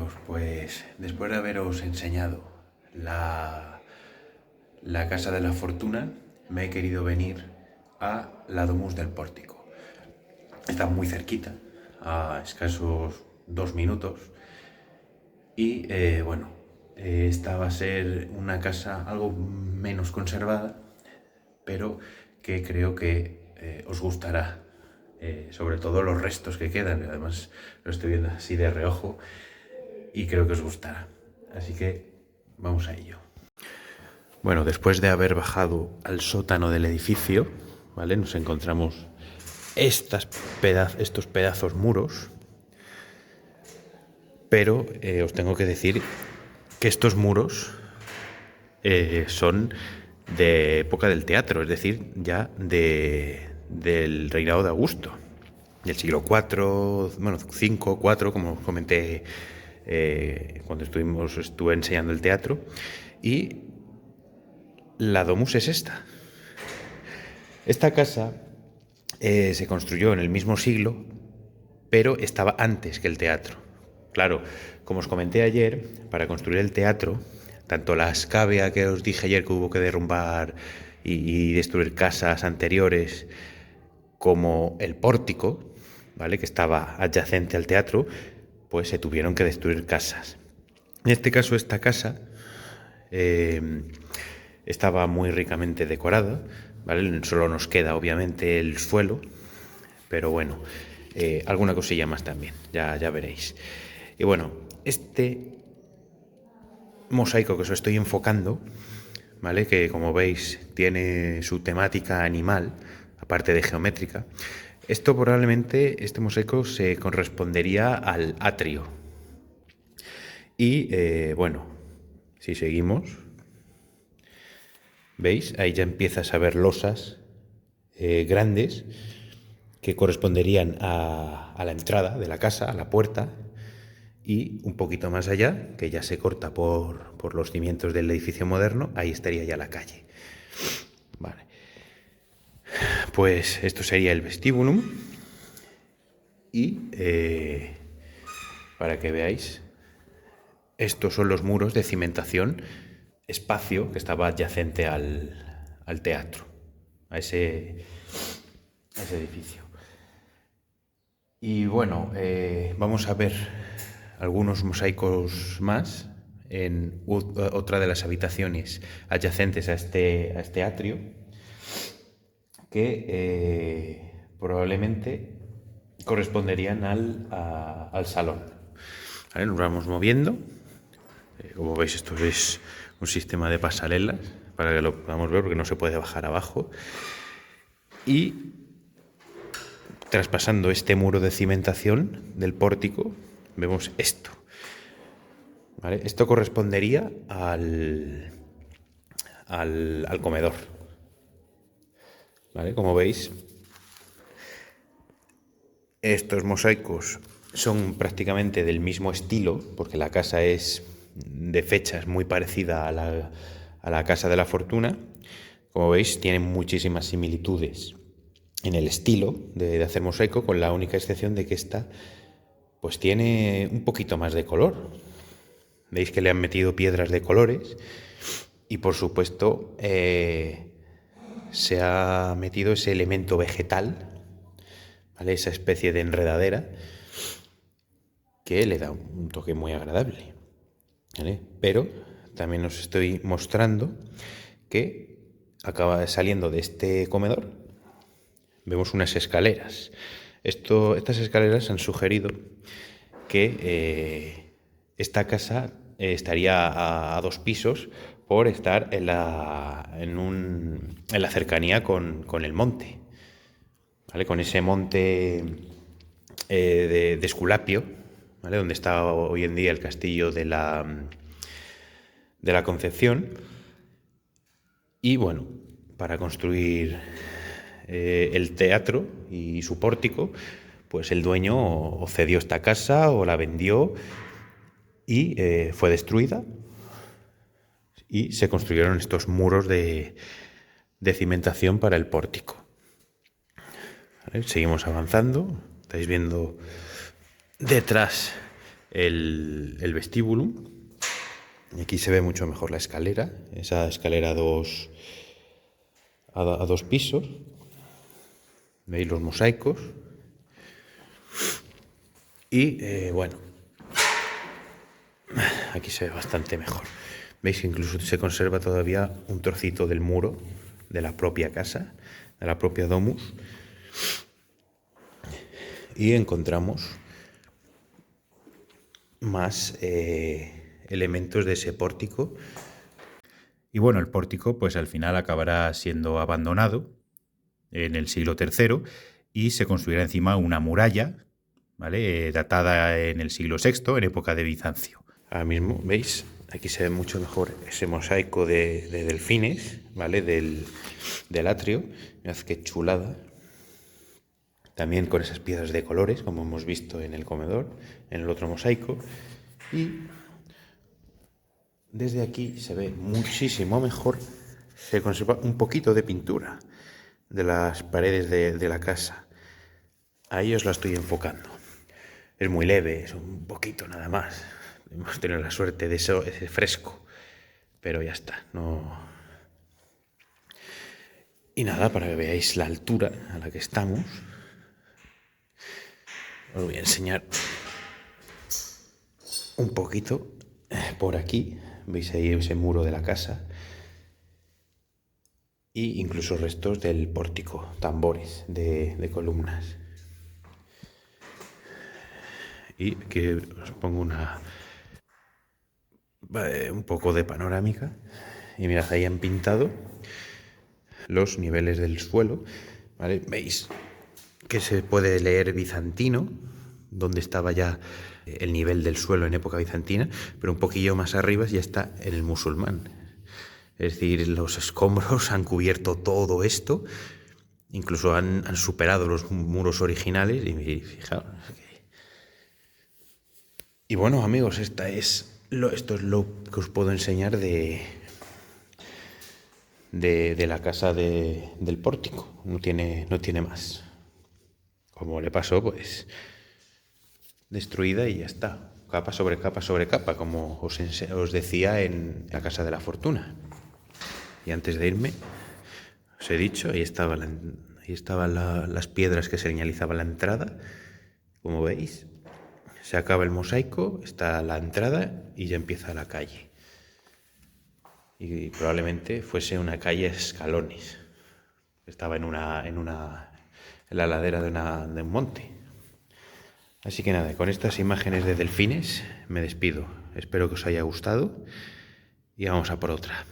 chicos, pues después de haberos enseñado la Casa de la Fortuna, me he querido venir a la Domus del Pórtico. Está muy cerquita, a escasos 2 minutos. Y esta va a ser una casa algo menos conservada, pero que creo que os gustará. Sobre todo los restos que quedan, además lo estoy viendo así de reojo y creo que os gustará. Así que vamos a ello. Bueno, después de haber bajado al sótano del edificio, ¿vale? Nos encontramos estos pedazos muros, pero os tengo que decir que estos muros son de época del teatro, es decir, ya del reinado de Augusto, del siglo IV, bueno, V, IV, como os comenté cuando estuve enseñando el teatro. Y la Domus es esta. Esta casa se construyó en el mismo siglo, pero estaba antes que el teatro. Claro, como os comenté ayer, para construir el teatro, tanto la escabia que os dije ayer que hubo que derrumbar y destruir casas anteriores, como el pórtico, ¿vale?, que estaba adyacente al teatro, pues se tuvieron que destruir casas. En este caso, esta casa estaba muy ricamente decorada, ¿vale? Solo nos queda, obviamente, el suelo, pero bueno, alguna cosilla más también, ya veréis. Y bueno, este mosaico que os estoy enfocando, ¿vale?, que como veis tiene su temática animal, aparte de geométrica, este mosaico se correspondería al atrio. Y si seguimos, ¿veis? Ahí ya empiezas a ver losas grandes que corresponderían a la entrada de la casa, a la puerta, y un poquito más allá, que ya se corta por los cimientos del edificio moderno, ahí estaría ya la calle. Vale. Pues esto sería el vestíbulum y para que veáis, estos son los muros de cimentación, espacio que estaba adyacente al teatro, a ese edificio. Y bueno, vamos a ver algunos mosaicos más en otra de las habitaciones adyacentes a este atrio, que probablemente corresponderían al salón. ¿Vale? Nos vamos moviendo. Como veis, esto es un sistema de pasarelas para que lo podamos ver, porque no se puede bajar abajo. Y traspasando este muro de cimentación del pórtico, vemos esto. ¿Vale? Esto correspondería al comedor. ¿Vale? Como veis, estos mosaicos son prácticamente del mismo estilo, porque la casa es de fechas muy parecida a la Casa de la Fortuna. Como veis, tienen muchísimas similitudes en el estilo de hacer mosaico, con la única excepción de que esta pues tiene un poquito más de color. Veis que le han metido piedras de colores y, por supuesto, se ha metido ese elemento vegetal, ¿vale?, esa especie de enredadera que le da un toque muy agradable, ¿vale? Pero también os estoy mostrando que acaba saliendo de este comedor, vemos unas escaleras. Estas escaleras han sugerido que esta casa estaría a 2 pisos por estar en la cercanía con el monte, ¿vale?, con ese monte de Esculapio, ¿vale?, donde está hoy en día el castillo de la Concepción. Y bueno, para construir el teatro y su pórtico, pues el dueño o cedió esta casa o la vendió y fue destruida, y se construyeron estos muros de cimentación para el pórtico. ¿Vale? Seguimos avanzando. Estáis viendo detrás el vestíbulo. Y aquí se ve mucho mejor la escalera, esa escalera a dos pisos. Veis los mosaicos. Y bueno, aquí se ve bastante mejor. Veis que incluso se conserva todavía un trocito del muro de la propia casa, de la propia domus. Y encontramos más elementos de ese pórtico. Y bueno, el pórtico pues al final acabará siendo abandonado en el siglo III y se construirá encima una muralla, ¿vale? Datada en el siglo VI, en época de Bizancio. Ahora mismo, ¿veis? Aquí se ve mucho mejor ese mosaico de delfines, ¿vale? Del atrio. Mirad qué chulada. También con esas piedras de colores, como hemos visto en el comedor, en el otro mosaico. Y desde aquí se ve muchísimo mejor. Se conserva un poquito de pintura de las paredes de la casa. Ahí os la estoy enfocando. Es muy leve, es un poquito nada más. Hemos tenido la suerte de ese fresco, pero ya está. No. Y nada, para que veáis la altura a la que estamos, os voy a enseñar un poquito por aquí. Veis ahí ese muro de la casa. Y incluso restos del pórtico, tambores de columnas. Y aquí os pongo un poco de panorámica. Y mirad, ahí han pintado los niveles del suelo, ¿vale? Veis que se puede leer bizantino, donde estaba ya el nivel del suelo en época bizantina, pero un poquillo más arriba ya está en el musulmán. Es decir, los escombros han cubierto todo esto, incluso han superado los muros originales y fijaos. Y bueno, amigos, esto es lo que os puedo enseñar de la casa del pórtico. No tiene más. Como le pasó, pues destruida y ya está. Capa sobre capa sobre capa, como os decía en la Casa de la Fortuna. Y antes de irme, os he dicho, ahí estaban las piedras que señalizaban la entrada. Como veis, se acaba el mosaico, está la entrada y ya empieza la calle. Y probablemente fuese una calle a escalones. Estaba en la ladera de un monte. Así que nada, con estas imágenes de delfines me despido. Espero que os haya gustado y vamos a por otra.